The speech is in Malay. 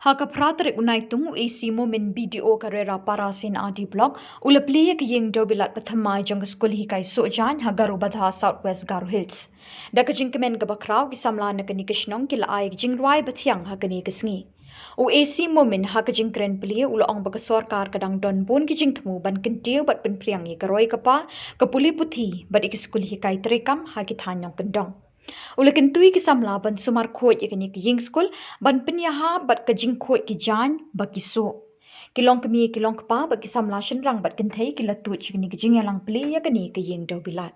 Haka pratrik unai tungu isi momen BDO karera parasin adi blok ula pliya ke Iingdewbilat pathamai jong Skul Hikai Suhjain ha Garobadha Southwest Garo Hills. Da ka jingkemen ka bakraw ki samla na kani Shillong kila ay jingruai bathiang ha kani kesngi. U isi momen ha ka jingkren pliya ula ong baga sorkar kadang don pun ki jingtemu ban kentiu bat penpriang i karoi kapa ka puli puthi bat ik Skul Hikai terekam ha ki thanyong kendong. Ulakin tui ki samla ban sumar khoj ikani ki ying skul ban penyaha bat ka jing khoj ki jan ba ki so kilong kemi kilong pa ba ki samla shenrang bat kenthei ki latu chikani ki jing yalang ple ya kani ki Iingdewbilat.